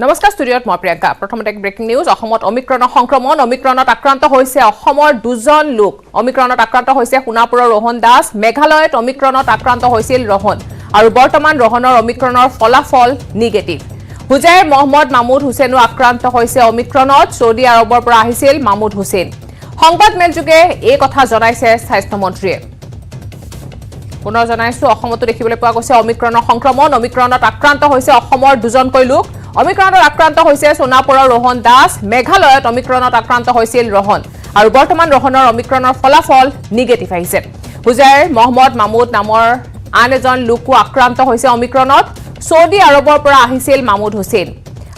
নমস্কাৰ ষ্টুডিঅ'ত মই প্ৰিয়ংকা প্ৰথমতে ব্ৰেকিং নিউজ অসমত অমিক্ৰণৰ সংক্ৰমণ অমিক্ৰণত আক্ৰান্ত হৈছে অসমৰ দুজন লোক অমিক্ৰণত আক্ৰান্ত হৈছে সোণাপুৰৰ ৰোহন দাস মেঘালয়ত অমিক্ৰণত আক্ৰান্ত হৈছিল ৰোহন আৰু বৰ্তমান ৰোহনৰ অমিক্ৰণৰ ফলাফল নিগেটিভ হুজাইৰ মহম্মদ মামুদ হুছেইনো আক্ৰান্ত হৈছে অমিক্ৰণত সৌদি আৰবৰ পৰা আহিছিল মামুদ হুছেইন সংবাদ মেলযোগে এই কথা জনাইছে স্বাস্থ্য মন্ত্ৰীয়ে পুনৰ জনাইছো অসমতো দেখিবলৈ পোৱা গৈছে অমিক্ৰণৰ সংক্ৰমণ অমিক্ৰণত আক্ৰান্ত হৈছে অসমৰ দুজনকৈ লোক অমিক্ৰণত আক্ৰান্ত হৈছে সোণাপুৰৰ ৰোহন দাস মেঘালয়ত অমিক্ৰণত আক্ৰান্ত হৈছিল ৰোহন আৰু বৰ্তমান ৰোহনৰ অমিক্ৰণৰ ফলাফল নিগেটিভ আহিছে হুজাইৰ মহম্মদ মামুদ নামৰ আন এজন লোকো আক্ৰান্ত হৈছে অমিক্ৰণত সৌদি আৰবৰ পৰা আহিছিল মামুদ হুছেইন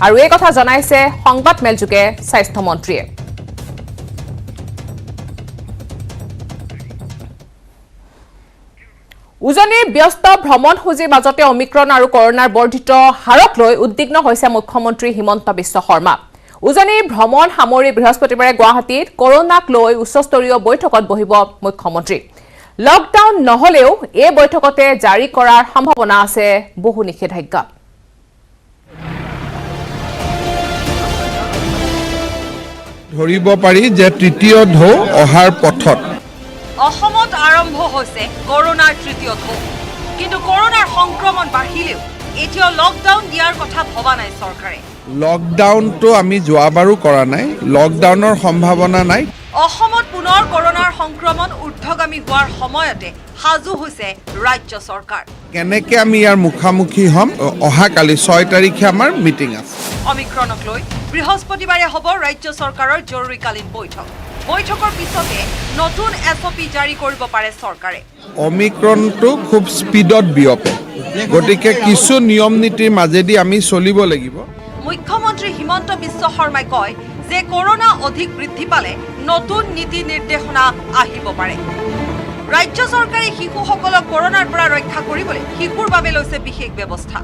আৰু এই কথা জনাইছে সংবাদ মেলযোগে স্বাস্থ্য মন্ত্ৰীয়ে উজনিৰ ব্যস্ত ভ্ৰমণসূচীৰ মাজতে অমিক্ৰণ আৰু কৰোনাৰ বৰ্ধিত হাৰক লৈ উদ্বিগ্ন হৈছে মুখ্যমন্ত্ৰী হিমন্ত বিশ্ব শৰ্মা উজনিৰ ভ্ৰমণ সামৰি বৃহস্পতিবাৰে গুৱাহাটীত কৰোনাক লৈ উচ্চস্তৰীয় বৈঠকত বহিব মুখ্যমন্ত্ৰী লকডাউন নহলেও এই বৈঠকতে জাৰি কৰাৰ সম্ভাৱনা আছে বহু নিষেধাজ্ঞা ধৰিব পাৰি যে তৃতীয় ঢৌ অহাৰ পথত অসমত আৰম্ভ হৈছে কৰোনাৰ তৃতীয় ঢৌ কিন্তু কৰোনাৰ সংক্ৰমণ বাঢ়িলেও এতিয়া লকডাউন দিয়াৰ কথা ভবা নাই চৰকাৰে লকডাউনটো আমি যোৱাবাৰো কৰা নাই লকডাউনৰ সম্ভাৱনা নাই অসমত পুনৰ কৰোনাৰ সংক্ৰমণ ঊৰ্ধ্বগামী হোৱাৰ সময়তে সাজু হৈছে ৰাজ্য চৰকাৰ কেনেকৈ আমি ইয়াৰ মুখামুখি হ'ম অহাকালি 6 তাৰিখে আমাৰ মিটিং আছে অমিক্ৰণক লৈ বৃহস্পতিবাৰে হ'ব ৰাজ্য চৰকাৰৰ জৰুৰীকালীন বৈঠক বৈঠকৰ পিছতে নতুন এছঅপি জাৰি কৰিব পাৰে চৰকাৰে অমিক্ৰণটো খুব স্পীডত বিয়পে গতিকে কিছু নিয়ম নীতিৰ মাজেদি আমি চলিব লাগিব মুখ্যমন্ত্ৰী হিমন্ত বিশ্ব শৰ্মাই কয় যে কৰোনা অধিক বৃদ্ধি পালে নতুন নীতি নিৰ্দেশনা আহিব পাৰে ৰাজ্য চৰকাৰে শিশুসকলক কৰোনাৰ পৰা ৰক্ষা কৰিবলৈ শিশুৰ বাবে লৈছে বিশেষ ব্যৱস্থা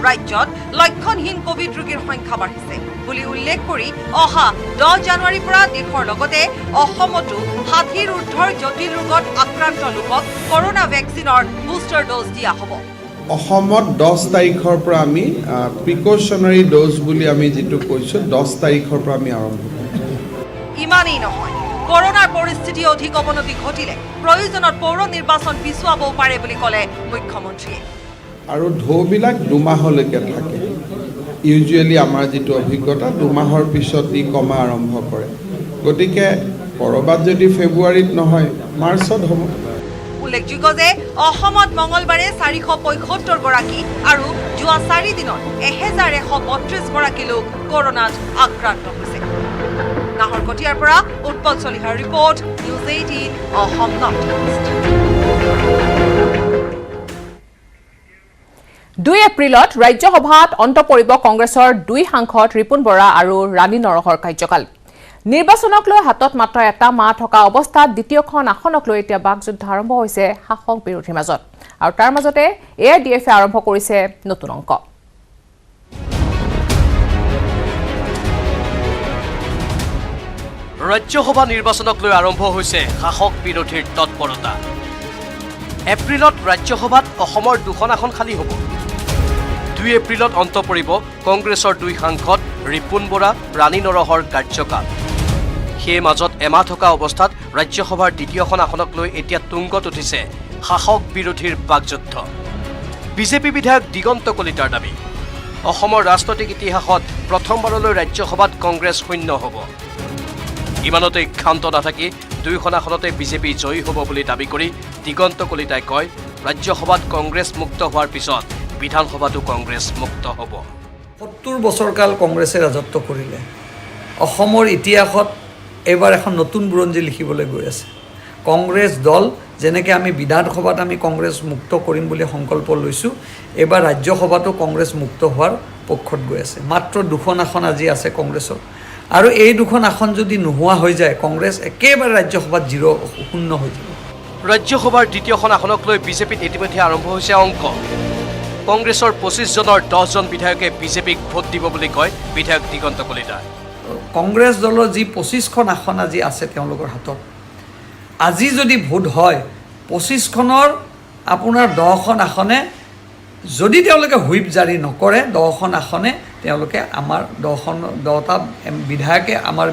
ৰাজ্যত লক্ষণহীন কোভিড ৰোগীৰ সংখ্যা বাঢ়িছে বুলি উল্লেখ কৰি অহা 10 জানুৱাৰীৰ পৰা দেশৰ লগতে অসমতো 60ৰ ঊৰ্ধ্বৰ জটিল ৰোগত আক্ৰান্ত লোকক কৰোনা ভেকচিনৰ বুষ্টাৰ ড'জ দিয়া হ'ব অসমত 10 তাৰিখৰ পৰা আমি প্ৰিকশ্যনাৰী ড'জ বুলি আমি যিটো কৈছোঁ 10 তাৰিখৰ পৰা আমি আৰম্ভ কৰিম ইমানেই নহয় কৰোনাৰ পৰিস্থিতি অধিক অৱনতি ঘটিলে প্ৰয়োজনত পৌৰ নিৰ্বাচন পিছুৱাব পাৰে বুলি ক'লে মুখ্যমন্ত্ৰীয়ে আৰু ঢৌবিলাক 2 মাহলৈকে থাকে ইউজুৱেলি আমাৰ যিটো অভিজ্ঞতা 2 মাহৰ পিছত ই কমা আৰম্ভ কৰে গতিকে কৰবাত যদি ফেব্ৰুৱাৰীত নহয় মাৰ্চত হ'ব উল্লেখযোগ্য যে অসমত মঙলবাৰে 475 গৰাকী আৰু যোৱা 4 দিনত 1132 গৰাকী লোক কৰোনাত আক্ৰান্ত হৈছে নাহৰকটীয়াৰ পৰা উৎপল চলিহাৰ report news 18 Assam north east 2 এপ্ৰিলত ৰাজ্যসভাত অন্ত পৰিব কংগ্ৰেছৰ 2 সাংসদ ৰিপুন বৰা আৰু ৰাণী নৰহৰ কাৰ্যকাল নিৰ্বাচনক লৈ হাতত মাত্ৰ এটা মাহ থকা অৱস্থাত দ্বিতীয়খন আসনক লৈ এতিয়া বাকযুদ্ধ আৰম্ভ হৈছে শাসক বিৰোধীৰ মাজত আৰু তাৰ মাজতে এআইডিএফে আৰম্ভ কৰিছে নতুন অংক ৰাজ্যসভা নিৰ্বাচনক লৈ আৰম্ভ হৈছে শাসক বিৰোধীৰ তৎপৰতা এপ্ৰিলত ৰাজ্যসভাত অসমৰ 2খন আসন খালী হ'ব 2 এপ্ৰিলত অন্ত পৰিব কংগ্ৰেছৰ 2 সাংসদ ৰিপুন বৰা ৰাণী নৰহৰ কাৰ্যকাল সেই মাজত এমাহ থকা অৱস্থাত ৰাজ্যসভাৰ দ্বিতীয়খন আসনক লৈ এতিয়া তুংগত উঠিছে শাসক বিৰোধীৰ বাকযুদ্ধ বিজেপি বিধায়ক দিগন্ত কলিতাৰ দাবী অসমৰ ৰাজনৈতিক ইতিহাসত প্ৰথমবাৰলৈ ৰাজ্যসভাত কংগ্ৰেছ শূন্য হ'ব ইমানতে ক্ষান্ত নাথাকি 2খন আসনতে বিজেপি জয়ী হ'ব বুলি দাবী কৰি দিগন্ত কলিতাই কয় ৰাজ্যসভাত কংগ্ৰেছ মুক্ত হোৱাৰ পিছত বিধানসভাতো কংগ্ৰেছ মুক্ত হ'ব 70 বছৰকাল কংগ্ৰেছে ৰাজত্ব কৰিলে অসমৰ ইতিহাসত এবাৰ এখন নতুন বুৰঞ্জী লিখিবলৈ গৈ আছে কংগ্ৰেছ দল যেনেকৈ আমি বিধানসভাত আমি কংগ্ৰেছ মুক্ত কৰিম বুলি সংকল্প লৈছোঁ এবাৰ ৰাজ্যসভাতো কংগ্ৰেছ মুক্ত হোৱাৰ পক্ষত গৈ আছে মাত্ৰ 2খন আসন আজি আছে কংগ্ৰেছৰ আৰু এই 2খন আসন যদি নোহোৱা হৈ যায় কংগ্ৰেছ একেবাৰে ৰাজ্যসভাত শূন্য হৈ যাব ৰাজ্যসভাৰ দ্বিতীয়খন আসনক লৈ বিজেপিত ইতিমধ্যে আৰম্ভ হৈছে অংক কংগ্ৰেছৰ 25 জনৰ 10 জন বিধায়কে বিজেপিক ভোট দিব বুলি কয় বিধায়ক দিগন্ত কলিতা কংগ্ৰেছ দলৰ যি 25খন আসন আজি আছে তেওঁলোকৰ হাতত আজি যদি ভোট হয় 25খনৰ আপোনাৰ 10খন আসনে যদি তেওঁলোকে হুইপ জাৰি নকৰে 10খন আসনে তেওঁলোকে আমাৰ 10টা বিধায়কে আমাৰ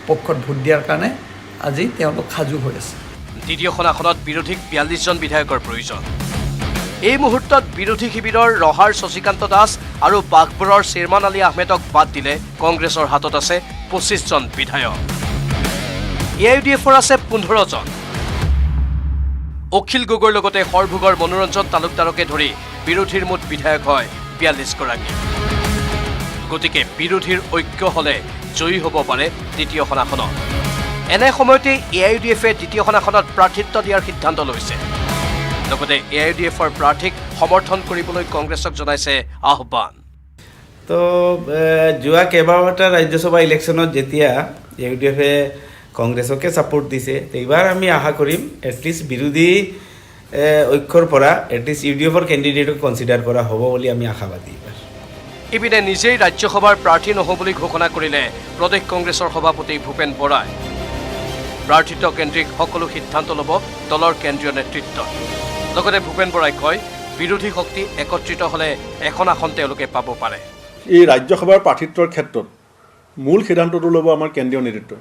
পক্ষত ভোট দিয়াৰ কাৰণে আজি তেওঁলোক সাজু হৈ আছে। দ্বিতীয়খন আসনত বিৰোধীক 42জন বিধায়কৰ প্ৰয়োজন। এই মুহূৰ্তত বিৰোধী শিবিৰৰ ৰহাৰ শশীকান্ত দাস আৰু বাঘবৰৰ শ্বেৰমান আলী আহমেদক বাদ দিলে কংগ্ৰেছৰ হাতত আছে 25জন বিধায়ক। AIUDFৰ আছে 15জন। অখিল গগৈৰ লগতে সৰভোগৰ মনোৰঞ্জন তালুকদাৰকে ধৰি বিৰোধীৰ মুঠ বিধায়ক হয় 42গৰাকী। গতিকে বিৰোধীৰ ঐক্য হলে জয়ী হ'ব পাৰে দ্বিতীয়খন আসনত। এনে সময়তে AIUDFে দ্বিতীয়খন আসনত প্ৰাৰ্থিত্ব দিয়াৰ সিদ্ধান্ত লৈছে। লগতে AIUDFৰ প্ৰাৰ্থীক সমৰ্থন কৰিবলৈ কংগ্ৰেছক জনাইছে আহ্বান। তো যোৱা কেইবাটা ৰাজ্যসভা ইলেকশ্যনত যেতিয়া AIUDFে কংগ্ৰেছকে ছাপোৰ্ট দিছে, এইবাৰ আমি আশা কৰিম এটলিষ্ট বিৰোধী ঐক্যৰ পৰা এটলিষ্ট UDFৰ কেণ্ডিডেটক কনচিডাৰ কৰা হ'ব বুলি আমি আশাবাদী। ইপিনে নিজেই ৰাজ্যসভাৰ প্ৰাৰ্থী নহওঁ বুলি ঘোষণা কৰিলে প্ৰদেশ কংগ্ৰেছৰ সভাপতি ভূপেন বৰাই। প্ৰাৰ্থিত্ব কেন্দ্ৰিক সকলো সিদ্ধান্ত ল'ব দলৰ কেন্দ্ৰীয় নেতৃত্ব। লগতে ভূপেন বৰাই কয়, বিৰোধী শক্তি একত্ৰিত হ'লে এখন আসন তেওঁলোকে পাব পাৰে। এই ৰাজ্যসভাৰ প্ৰাৰ্থিত্বৰ ক্ষেত্ৰত মূল সিদ্ধান্তটো ল'ব আমাৰ কেন্দ্ৰীয় নেতৃত্ব।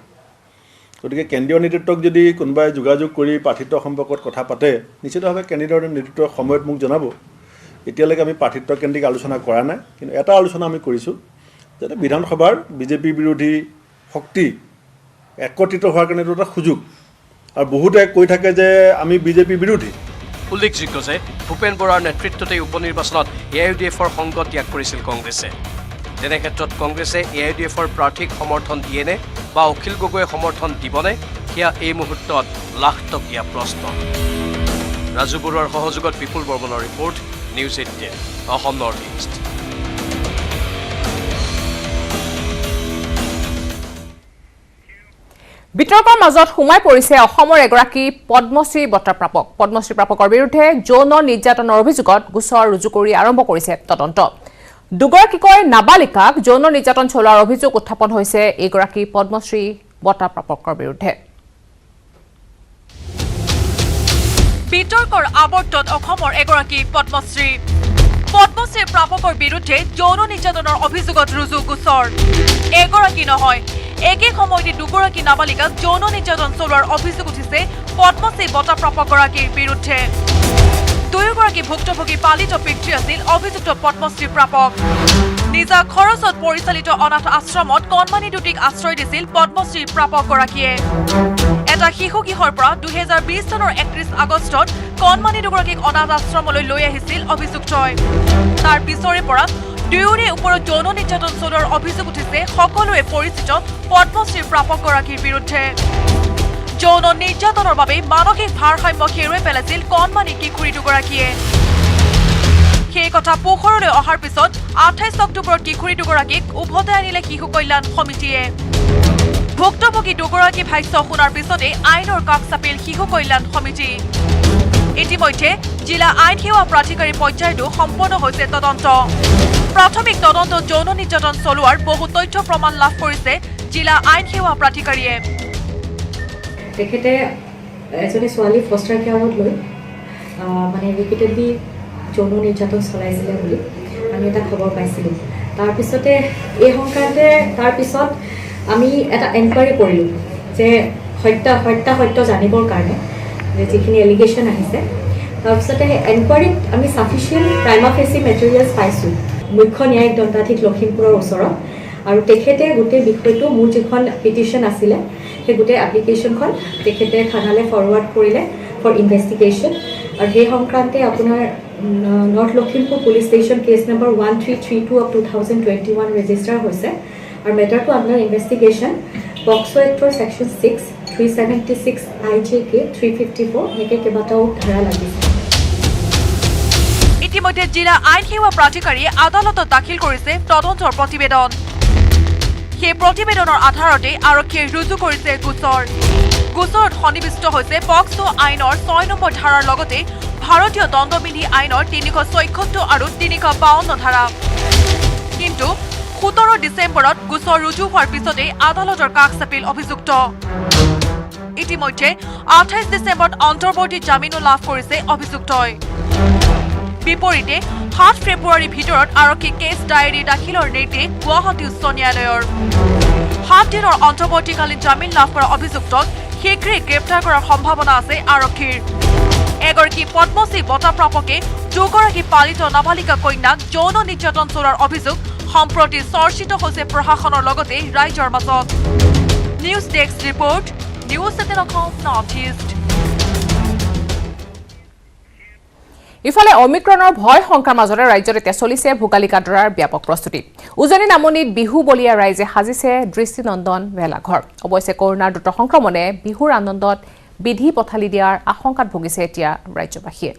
গতিকে কেন্দ্ৰীয় নেতৃত্বক যদি কোনোবাই যোগাযোগ কৰি প্ৰাৰ্থিত্ব সম্পৰ্কত কথা পাতে, নিশ্চিতভাৱে কেন্দ্ৰীয় নেতৃত্বৰ সময়ত মোক জনাব। এতিয়ালৈকে আমি প্ৰাৰ্থিত্ব কেন্দ্ৰিক আলোচনা কৰা নাই, কিন্তু এটা আলোচনা আমি কৰিছোঁ যাতে বিধানসভাৰ বিজেপি বিৰোধী শক্তি একত্ৰিত হোৱাৰ কাৰণে এইটো এটা সুযোগ। আৰু বহুতে কৈ থাকে যে আমি বিজেপি বিৰোধী। উল্লেখযোগ্য যে ভূপেন বৰাৰ নেতৃত্বতেই উপ নিৰ্বাচনত AIUDFৰ সংগ ত্যাগ কৰিছিল কংগ্ৰেছে। তেনে ক্ষেত্ৰত কংগ্ৰেছে AIUDFৰ প্ৰাৰ্থীক সমৰ্থন দিয়েনে বা অখিল গগৈয়ে সমৰ্থন দিবনে, সেয়া এই মুহূৰ্তত লাখটকীয়া প্ৰশ্ন। ৰাজু বৰুৱাৰ সহযোগত বিপুল বৰ্মনৰ report, news 18 Assam north east. বিতৰ্কৰ মাজত সোমাই পৰিছে অসমৰ এগৰাকী পদ্মশ্ৰী বঁটা প্ৰাপক। পদ্মশ্ৰী প্ৰাপকৰ বিৰুদ্ধে যৌন নিৰ্যাতনৰ অভিযোগত গোচৰ ৰুজু কৰি আৰম্ভ কৰিছে তদন্ত। দুগৰাকীকৈ নাবালিকাক যৌন নিৰ্যাতন চলোৱাৰ অভিযোগ উত্থাপন হৈছে এইগৰাকী পদ্মশ্ৰী বঁটা প্ৰাপকৰ বিৰুদ্ধে। বিতৰ্কৰ আৱৰ্তত অসমৰ এগৰাকী পদ্মশ্ৰী প্ৰাপকৰ বিৰুদ্ধে যৌন নিৰ্যাতনৰ অভিযোগত ৰুজু গোচৰ। এগৰাকী নহয়, একে সময়তে দুগৰাকী নাবালিকাক যৌন নিৰ্যাতন চলোৱাৰ অভিযোগ উঠিছে পদ্মশ্ৰী বঁটা প্ৰাপকগৰাকীৰ বিৰুদ্ধে। দুয়োগৰাকী ভুক্তভোগী পালিত পিতৃ আছিল অভিযুক্ত পদ্মশ্ৰী প্ৰাপক। নিজা খৰচত পৰিচালিত অনাথ আশ্ৰমত কণমানি দুটিক আশ্ৰয় দিছিল পদ্মশ্ৰী প্ৰাপকগৰাকীয়ে। এটা শিশু গৃহৰ পৰা 2020 চনৰ 31 আগষ্টত কণমানি দুগৰাকীক অনাথ আশ্ৰমলৈ লৈ আহিছিল অভিযুক্তই। তাৰ পিছৰে পৰা দুয়োৰে ওপৰত যৌন নিৰ্যাতন চলোৱাৰ অভিযোগ উঠিছে সকলোৱে পৰিচিত পদ্মশ্ৰী প্ৰাপকগৰাকীৰ বিৰুদ্ধে। যৌন নিৰ্যাতনৰ বাবে মানসিক ভাৰসাম্য হেৰুৱাই পেলাইছিল কণমানি কিশোৰী দুগৰাকীয়ে। সেই কথা পোহৰলৈ অহাৰ পিছত 28 অক্টোবৰত কিশোৰী দুগৰাকীক উভতাই আনিলে শিশু কল্যাণ সমিতিয়ে। ভুক্তভোগী দুগৰাকী ভাষ্য শুনাৰ পিছতে আইনৰ কাষ চাপিল শিশু কল্যাণ সমিতি। ইতিমধ্যে জিলা আইন সেৱা প্ৰাধিকাৰী পৰ্যায়তো সম্পন্ন হৈছে তদন্ত। প্ৰাথমিক তদন্তত যৌন নিৰ্যাতন চলোৱাৰ বহু তথ্য প্ৰমাণ লাভ কৰিছে জিলা আইন সেৱা প্ৰাধিকাৰীয়ে। তেখেতে এজনী ছোৱালী ফষ্টাৰ কেয়াৰত লৈ মানে ৰিপিটেডলি যৌন নিৰ্যাতন চলাইছিলে বুলি আমি এটা খবৰ পাইছিলোঁ। তাৰপিছতে এই সংক্ৰান্তে তাৰপিছত আমি এটা এনকুৱাৰী কৰিলোঁ যে সত্য জানিবৰ কাৰণে যে যিখিনি এলিগেশ্যন আহিছে। তাৰপিছতে সেই এনকুৱাৰীত আমি ছাফিচিয়েণ্ট প্ৰাইমা ফেচি মেটেৰিয়েলছ পাইছোঁ মুখ্য ন্যায়িক দণ্ডাধীশ লখিমপুৰৰ ওচৰত। আৰু তেখেতে গোটেই বিষয়টো মোৰ যিখন পিটিশ্যন আছিলে সেই গোটেই এপ্লিকেশ্যনখন তেখেতে থানালৈ ফৰৱাৰ্ড কৰিলে ফৰ ইনভেষ্টিগেশ্যন। আৰু সেই সংক্ৰান্তে আপোনাৰ north Lakhimpur police station case number 1332 of 2021 register হৈছে। আৰু মেটাৰটো আপোনাৰ ইনভেষ্টিগেশ্যন পক্সো এক্টৰ ছেকশ্যন 6, 376 IJK 354 এনেকৈ কেইবাটাও ধাৰা লাগিছে। ইতিমধ্যে জিলা আইন সেৱা প্ৰাধিকাৰীয়ে আদালতত দাখিল কৰিছে তদন্তৰ প্ৰতিবেদন। সেই প্ৰতিবেদনৰ আধাৰতে আৰক্ষীয়ে ৰুজু কৰিছে গোচৰ। গোচৰত সন্নিৱিষ্ট হৈছে পক্সো আইনৰ 6 নম্বৰ ধাৰাৰ লগতে ভাৰতীয় দণ্ডবিধি আইনৰ 376 আৰু 352 ধাৰা। কিন্তু 17 ডিচেম্বৰত গোচৰ ৰুজু হোৱাৰ পিছতে আদালতৰ কাষ চাপিল অভিযুক্ত। ইতিমধ্যে 28 ডিচেম্বৰত অন্তৰ্বৰ্তী জামিনো লাভ কৰিছে অভিযুক্তই। বিপৰীতে 7 ফেব্ৰুৱাৰীৰ ভিতৰত আৰক্ষী কেছ ডায়েৰী দাখিলৰ নিৰ্দেশ গুৱাহাটী উচ্চ ন্যায়ালয়ৰ 7 দিনৰ অন্তৱৰ্তীকালীন জামিন লাভ কৰা অভিযুক্তক শীঘ্ৰেই গ্ৰেপ্তাৰ কৰাৰ সম্ভাৱনা আছে আৰক্ষীৰ এগৰাকী পদ্মশ্ৰী বঁটা প্ৰাপকে দুগৰাকী পালিত নাবালিকা কন্যাক যৌন নিৰ্যাতন চলোৱাৰ অভিযোগ সম্প্ৰতি চৰ্চিত হৈছে প্ৰশাসনৰ লগতে ৰাইজৰ মাজত news desk report news 17 Assam north east ইফালে অমিক্ৰণৰ ভয় শংকাৰ মাজতে ৰাজ্যত এতিয়া চলিছে ভোগালী কাটৰাৰ ব্যাপক প্ৰস্তুতি উজনি নামনিত বিহু বলিয়া ৰাইজে সাজিছে দৃষ্টিনন্দন ভেলাঘৰ অৱশ্যে কৰোনাৰ দ্ৰুত সংক্ৰমণে বিহুৰ আনন্দত বিধি পথালি দিয়াৰ আশংকাত ভুগিছে এতিয়া ৰাজ্যবাসীয়ে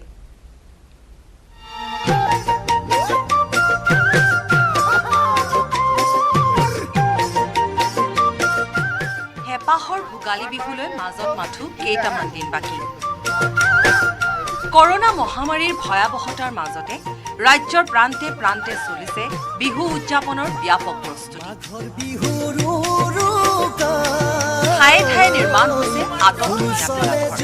হেপাহৰ ভোগালী বিহুলৈ মাজত মাথো কেইটামান দিন বাকী কৰোনা মহামাৰীৰ ভয়াৱহতাৰ মাজতে ৰাজ্যৰ প্ৰান্তে প্ৰান্তে চলিছে বিহু উদযাপনৰ ব্যাপক প্ৰস্তুতি ঠায়ে ঠায়ে নিৰ্মাণ হৈছে আটকধুনীয়া ভেলাঘৰ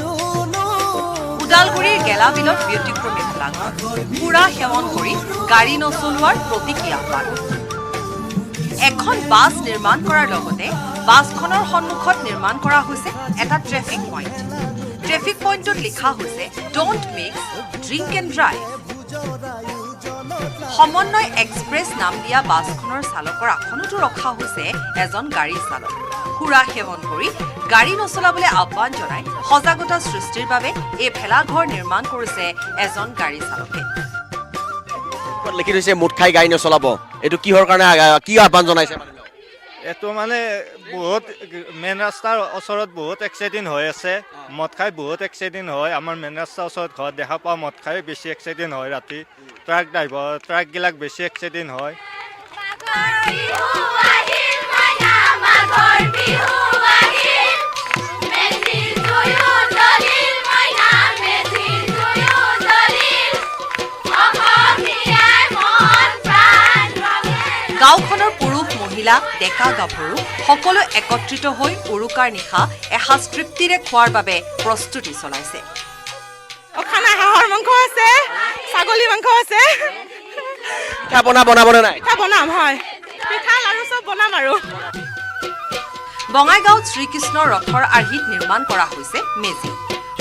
ওদালগুৰিৰ গেলাবিলত ব্যতিক্ৰমী ভেলাঘৰ পুৰা সেৱন কৰি গাড়ী নচলোৱাৰ প্ৰতীকী আহ্বান এখন বাছ নিৰ্মাণ কৰাৰ লগতে বাছখনৰ সন্মুখত নিৰ্মাণ কৰা হৈছে এটা ট্ৰেফিক পইণ্ট ট্ৰেফিক পইণ্টত লিখা হৈছে don't mix drink and drive সমন্বয় এক্সপ্ৰেছ নাম দিয়া বাছখনৰ চালকৰ আসনতো ৰখা হৈছে এজন গাড়ী চালক সুৰা সেৱন কৰি গাড়ী নচলাবলৈ আহ্বান জনাই সজাগতা সৃষ্টিৰ বাবে এই ভেলাঘৰ নিৰ্মাণ কৰিছে এজন গাড়ী চালকে লিখি থৈছে মুঠ খাই গাড়ী নচলাব এইটো কিহৰ কাৰণে কি আহ্বান জনাইছে এইটো মানে বহুত মেইন ৰাস্তাৰ ওচৰত বহুত এক্সিডেণ্ট হৈ আছে মদ খাই বহুত এক্সিডেণ্ট হয় আমাৰ মেইন ৰাস্তাৰ ওচৰত ঘৰত দেখা পাওঁ মদ খাই বেছি এক্সিডেণ্ট হয় ৰাতি ট্ৰাকবিলাক বেছি এক্সিডেণ্ট হয় গাঁওখনৰ পুৰুষ মহিলা ডেকা গাভৰু সকলো একত্ৰিত হৈ উৰুকাৰ নিশা এসাঁজ তৃপ্তিৰে খোৱাৰ বাবে প্ৰস্তুতি চলাইছে খানা হাঁহৰ মাংস আছে ছাগলী মাংস আছে পিঠা বনাব নাই পিঠা বনাম হয় পিঠা লাৰু চব বনাম আৰু বঙাইগাঁৱত শ্ৰীকৃষ্ণৰ ৰথৰ আৰ্হিত নিৰ্মাণ কৰা হৈছে মেজি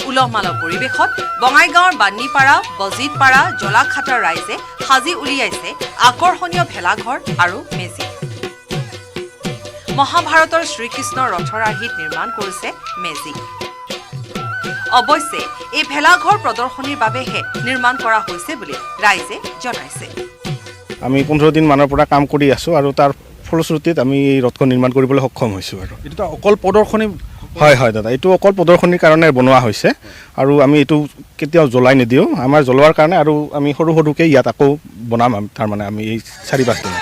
উলহ মালহ পৰিৱেশত বঙাইগাঁৱৰ বান্নিপাৰা বজিতপাৰা জলাখাটাৰ ৰাইজে সাজি উলিয়াইছে আকৰ্ষণীয় ভেলাঘৰ আৰু মেজি মহাভাৰতৰ শ্ৰীকৃষ্ণৰ ৰথৰ আৰ্হিত নিৰ্মাণ কৰিছে মেজি অৱশ্যে এই ভেলাঘৰ প্ৰদৰ্শনীৰ বাবেহে নিৰ্মাণ কৰা হৈছে বুলি ৰাইজে জনাইছে আমি 15 দিন মানৰ পৰা কাম কৰি আছোঁ আৰু তাৰ ফলশ্ৰুতিত আমি এই ৰথখন নিৰ্মাণ কৰিবলৈ সক্ষম হৈছোঁ আৰু এইটো অকল প্ৰদৰ্শনী হয় দাদা এইটো অকল প্ৰদৰ্শনীৰ কাৰণে বনোৱা হৈছে আৰু আমি এইটো কেতিয়াও জ্বলাই নিদিওঁ আমাৰ জ্বলোৱাৰ কাৰণে আৰু আমি সৰু সৰুকৈ ইয়াত আকৌ বনাম তাৰমানে আমি এই 4-5 দিন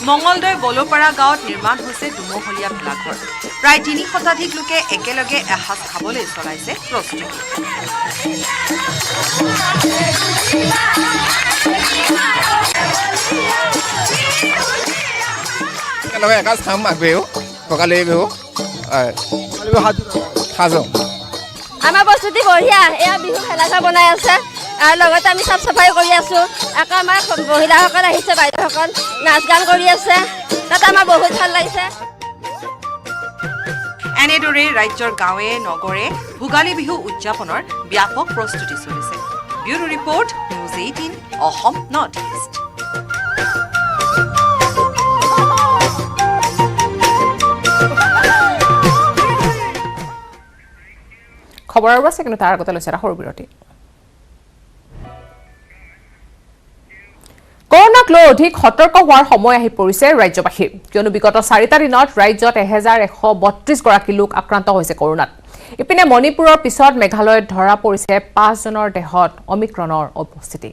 মঙলদৈ বলোপাৰা গাঁৱত নিৰ্মাণ হৈছে দুমহলীয়া ভেলাঘৰ প্ৰায় 3 শতাধিক লোকে একেলগে এসাঁজ খাবলৈ চলাইছে প্ৰস্তুতি একেলগে এসাঁজ খাম মাঘ বিহু ভোগালী বিহু সাজো আমাৰ প্ৰস্তুতি বঢ়িয়া এয়া বিহু ভেলাঘৰ বনাই আছে আৰু লগতে আমি চাফ চাফাই কৰি আছোঁ আকৌ আমাৰ মহিলাসকল আহিছে বাইদেউসকল নাচ গান কৰি আছে তাত আমাৰ বহুত ভাল লাগিছে এনেদৰে ৰাজ্যৰ গাঁৱে নগৰে ভোগালী বিহু উদযাপনৰ ব্যাপক প্ৰস্তুতি চলিছে bureau report news 18 Assam north east খবৰ আৰু আছে কিন্তু তাৰ আগতে লৈছে এটা সৰু বিৰতি কৰোনাক লৈ অধিক সতৰ্ক হোৱাৰ সময় আহি পৰিছে ৰাজ্যবাসীৰ কিয়নো বিগত 4টা দিনত ৰাজ্যত 1132 গৰাকী লোক আক্ৰান্ত হৈছে কৰোনাত ইপিনে মণিপুৰৰ পিছত মেঘালয়ত ধৰা পৰিছে 5 জনৰ দেহত অমিক্ৰণৰ উপস্থিতি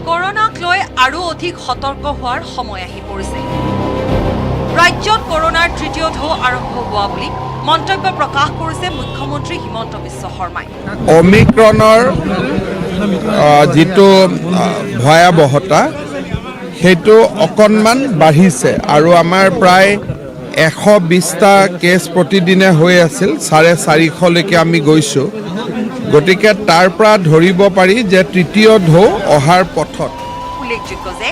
কৰোনাক লৈ আৰু অধিক সতৰ্ক হোৱাৰ সময় আহি পৰিছে ৰাজ্যত কৰোনাৰ তৃতীয় ঢৌ আৰম্ভ হোৱা বুলি মন্তব্য প্ৰকাশ কৰিছে মুখ্যমন্ত্ৰী হিমন্ত বিশ্ব শৰ্মাই অমিক্ৰণৰ যিটো ভয়াৱহতা সেইটো অকণমান বাঢ়িছে আৰু আমাৰ প্ৰায় 120টা কেছ প্ৰতিদিনে হৈ আছিল 450লৈকে আমি গৈছোঁ গতিকে তাৰ পৰা ধৰিব পাৰি যে তৃতীয় ঢৌ অহাৰ পথত উল্লেখযোগ্য যে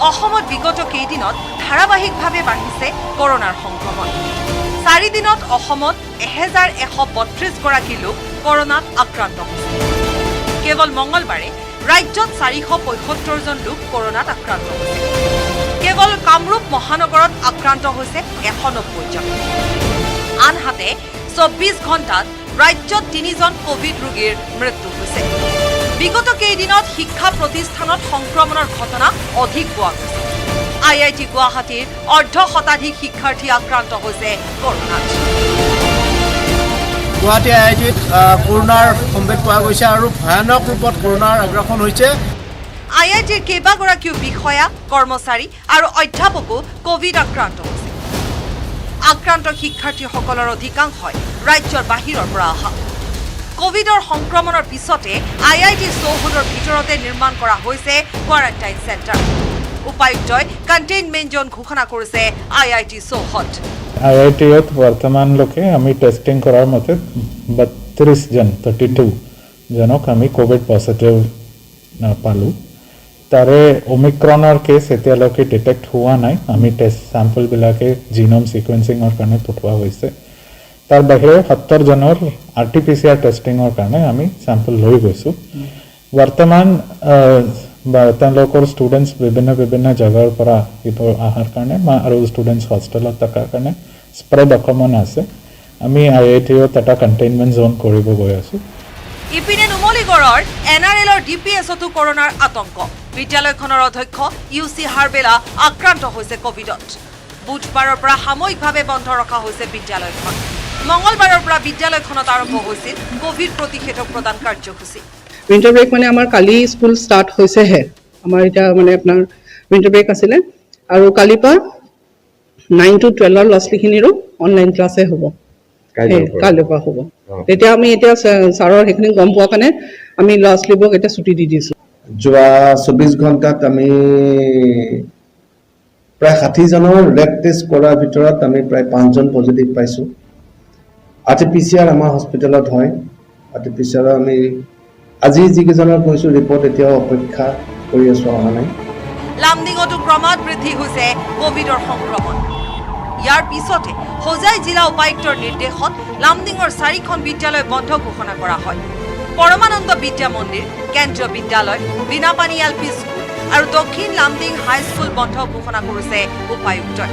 অসমত বিগত কেইদিনত ধাৰাবাহিকভাৱে বাঢ়িছে কৰোনাৰ সংক্ৰমণ 4 দিনত অসমত 1132 গৰাকী লোক কৰোনাত আক্ৰান্ত হৈছে কেৱল মঙলবাৰে ৰাজ্যত 475 জন লোক কৰোনাত আক্ৰান্ত হৈছে কেৱল কামৰূপ মহানগৰত আক্ৰান্ত হৈছে 190 জন আনহাতে 24 ঘণ্টাত ৰাজ্যত 3 জন কোভিড ৰোগীৰ মৃত্যু হৈছে বিগত কেইদিনত শিক্ষা প্ৰতিষ্ঠানত সংক্ৰমণৰ ঘটনা অধিক পোৱা গৈছে IIT গুৱাহাটীৰ অৰ্ধশতাধিক শিক্ষাৰ্থী আক্ৰান্ত হৈছে কৰোনাত গুৱাহাটী IITত কৰোনাৰ সম্ভেদ পোৱা গৈছে আৰু ভয়ানক ৰূপত কৰোনাৰ আগ্ৰাসন হৈছে IITৰ কেইবাগৰাকীও বিষয়া কৰ্মচাৰী আৰু অধ্যাপকো কোভিড আক্ৰান্ত হৈছে আক্ৰান্ত শিক্ষাৰ্থীসকলৰ অধিকাংশই ৰাজ্যৰ বাহিৰৰ পৰা অহা কোভিডৰ সংক্ৰমণৰ পিছতে IIT চৌহদৰ ভিতৰতে নিৰ্মাণ কৰা হৈছে কোৱাৰেণ্টাইন চেণ্টাৰ উপায়ুক্তই কণ্টেইনমেণ্ট জোন ঘোষণা কৰিছে IIT চৌহদ IITত বৰ্তমানলৈকে আমি টেষ্টিং কৰাৰ মতে 32 জনক আমি কোভিড পজিটিভ পালোঁ তাৰে ওমিক্ৰনৰ কেছ এতিয়ালৈকে ডিটেক্ট হোৱা নাই আমি টেষ্ট চেম্পলবিলাকে জিনোম ছিকুৱেন্সিঙৰ কাৰণে পঠোৱা হৈছে তাৰ বাহিৰে 70 জনৰ RT-PCR টেষ্টিঙৰ কাৰণে আমি চেম্পল লৈ গৈছোঁ বৰ্তমান তেওঁলোকৰ ষ্টুডেণ্টছ বিভিন্ন জেগাৰ পৰা এইবোৰ অহাৰ কাৰণে আৰু ষ্টুডেণ্টছ হোষ্টেলত থকাৰ কাৰণে স্প্ৰেড অকণমান আছে আমি IITত এটা কণ্টেইনমেণ্ট জোন কৰিব গৈ আছোঁ ইপিনে নুমলীগড়ৰ NRLৰ DPSতো কৰোনাৰ আতংক বিদ্যালয়খনৰ অধ্যক্ষ UC হাৰবেলা আক্ৰান্ত হৈছে কোভিডত বুধবাৰৰ পৰা সাময়িকভাৱে বন্ধ ৰখা হৈছে বিদ্যালয়খন মঙলবাৰৰ পৰা বিদ্যালয়খনত আৰম্ভ হৈছিল কোভিড প্ৰতিষেধক প্ৰদান কাৰ্যসূচী উইণ্টাৰ ব্ৰেক মানে আমাৰ কালি স্কুল ষ্টাৰ্ট হৈছেহে আমাৰ এতিয়া মানে আপোনাৰ উইণ্টাৰ ব্ৰেক আছিলে আৰু কালিৰ পৰা 9 to 12 ল'ৰা ছোৱালীখিনিৰো অনলাইন ক্লাছে হ'ব কালিৰ পৰা হ'ব তেতিয়া আমি এতিয়া ছাৰৰ সেইখিনি গম পোৱা কাৰণে আমি ল'ৰা ছোৱালীবোৰক এতিয়া ছুটি দি দিছোঁ যোৱা 24 ঘণ্টাত আমি প্ৰায় 60 জনৰ ৰেড টেষ্ট কৰাৰ ভিতৰত আমি প্ৰায় 5 জন পজিটিভ পাইছোঁ RT-PCR আমাৰ হস্পিটেলত হয় RT-PCR আমি আজি যিকেইজনৰ কৈছোঁ ৰিপৰ্ট এতিয়াও অপেক্ষা কৰি আছোঁ অহা নাই লামডিঙতো ক্ৰমাৎ বৃদ্ধি হৈছে কোভিডৰ সংক্ৰমণ ইয়াৰ পিছতে হোজাই জিলা উপায়ুক্তৰ নিৰ্দেশত লামডিঙৰ 4খন বিদ্যালয় বন্ধ ঘোষণা কৰা হয় পৰমানন্দ বিদ্যা মন্দিৰ কেন্দ্ৰীয় বিদ্যালয় বিনাপানী LP স্কুল আৰু দক্ষিণ লামডিং হাইস্কুল বন্ধ ঘোষণা কৰিছে উপায়ুক্তই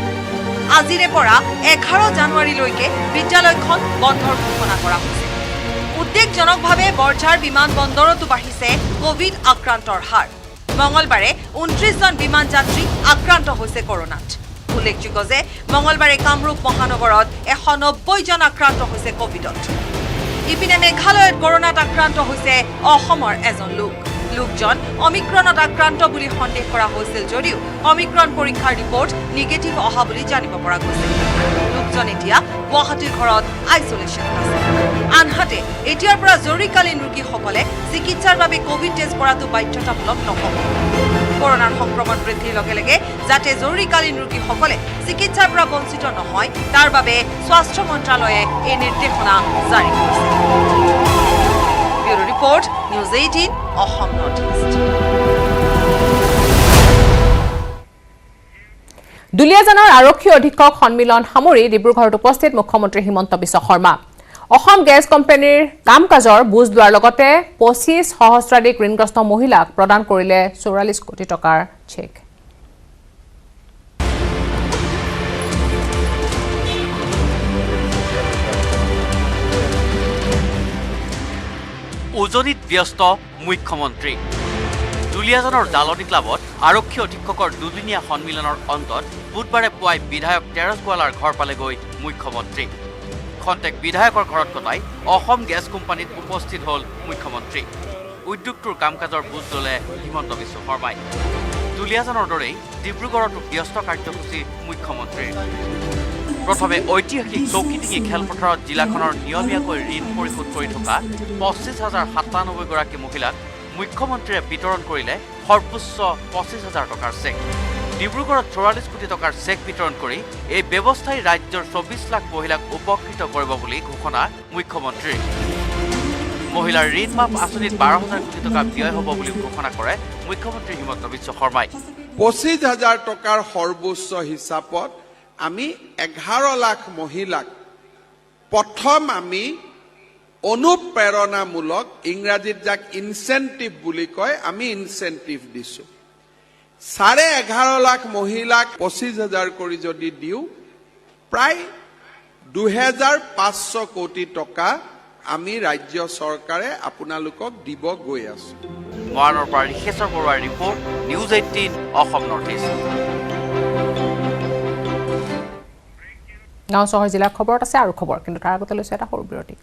আজিৰে পৰা 11 জানুৱাৰীলৈকে বিদ্যালয়খন বন্ধৰ ঘোষণা কৰা হৈছে উদ্বেগজনকভাৱে বৰঝাৰ বিমানবন্দৰতো বাঢ়িছে কোভিড আক্ৰান্তৰ হাৰ মঙলবাৰে 29 জন বিমান যাত্ৰী আক্ৰান্ত হৈছে কৰোনাত উল্লেখযোগ্য যে মঙলবাৰে কামৰূপ মহানগৰত 190 জন আক্ৰান্ত হৈছে কোভিডত ইপিনে মেঘালয়ত কৰোনাত আক্ৰান্ত হৈছে অসমৰ এজন লোকজন অমিক্ৰণত আক্ৰান্ত বুলি সন্দেহ কৰা হৈছিল যদিও অমিক্ৰণ পৰীক্ষাৰ ৰিপৰ্ট নিগেটিভ অহা বুলি জানিব পৰা গৈছে লোকজন এতিয়া গুৱাহাটীৰ ঘৰত আইচোলেশ্যন আছে আনহাতে এতিয়াৰ পৰা জৰুৰীকালীন ৰোগীসকলে চিকিৎসাৰ বাবে কোভিড টেষ্ট কৰাটো বাধ্যতামূলক নহ'ব কৰোনাৰ সংক্ৰমণ বৃদ্ধিৰ লগে লগে যাতে জৰুৰীকালীন ৰোগীসকলে চিকিৎসাৰ পৰা বঞ্চিত নহয় তাৰ বাবে স্বাস্থ্য মন্ত্ৰালয়ে এই নিৰ্দেশনা জাৰি কৰিছে bureau report news 18 Assam north east দুলীয়াজানৰ আৰক্ষী অধীক্ষক সন্মিলন সামৰি ডিব্ৰুগড়ত উপস্থিত মুখ্যমন্ত্ৰী হিমন্ত বিশ্ব শৰ্মা অসম গেছ কোম্পানীৰ কাম-কাজৰ বুজ লোৱাৰ লগতে 25 সহস্ৰাধিক ঋণগ্ৰস্ত মহিলাক প্ৰদান কৰিলে 44 কোটি টকাৰ চেক উজনিত ব্যস্ত মুখ্যমন্ত্ৰী দুলীয়াজানৰ দালনী ক্লাবত আৰক্ষী অধীক্ষকৰ দুদিনীয়া সন্মিলনৰ অন্তত বুধবাৰে পুৱাই বিধায়ক তেৰছ গোৱালাৰ ঘৰ পালেগৈ মুখ্যমন্ত্ৰী খন্তেক বিধায়কৰ ঘৰত কটাই অসম গেছ কোম্পানীত উপস্থিত হ'ল মুখ্যমন্ত্ৰী উদ্যোগটোৰ কাম কাজৰ বুজ ল'লে হিমন্ত বিশ্ব শৰ্মাই দুলীয়াজানৰ দৰেই ডিব্ৰুগড়তো ব্যস্ত কাৰ্যসূচী মুখ্যমন্ত্ৰীৰ প্ৰথমে ঐতিহাসিক চৌকিডিঙি খেলপথাৰত জিলাখনৰ নিয়মীয়াকৈ ঋণ পৰিশোধ কৰি থকা 25,097 গৰাকী মহিলাক মুখ্যমন্ত্ৰীয়ে বিতৰণ কৰিলে সৰ্বোচ্চ 25,000 টকাৰ চেক। ডিব্ৰুগড়ত 44 কোটি টকাৰ চেক বিতৰণ কৰি এই ব্যৱস্থাই ৰাজ্যৰ 24 লাখ মহিলাক উপকৃত কৰিব বুলি ঘোষণা মুখ্যমন্ত্ৰীৰ। মহিলাৰ ঋণ মাফ আঁচনিত 12,000 কোটি টকা ব্যয় হ'ব বুলি ঘোষণা কৰে মুখ্যমন্ত্ৰী হিমন্ত বিশ্ব শৰ্মাই। 25,000 টকাৰ সৰ্বোচ্চ হিচাপত আমি 11 লাখ মহিলাক প্ৰথম আমি অনুপ্ৰেৰণামূলক ইংৰাজীত যাক ইনচেণ্টিভ বুলি কয় আমি ইনচেণ্টিভ দিছোঁ। 11.5 লাখ মহিলাক 25,000 কৰি যদি দিওঁ প্ৰায় 2,500 কোটি টকা আমি ৰাজ্য চৰকাৰে আপোনালোকক দিব গৈ আছোঁ। মৰাণৰ পৰা ঋষেশ্বৰ বৰুৱাৰ report, news 18 Assam north east. গাঁও চহৰ জিলাৰ খবৰত আছে আৰু খবৰ, কিন্তু তাৰ আগতে লৈছে এটা সৰু বিৰতি।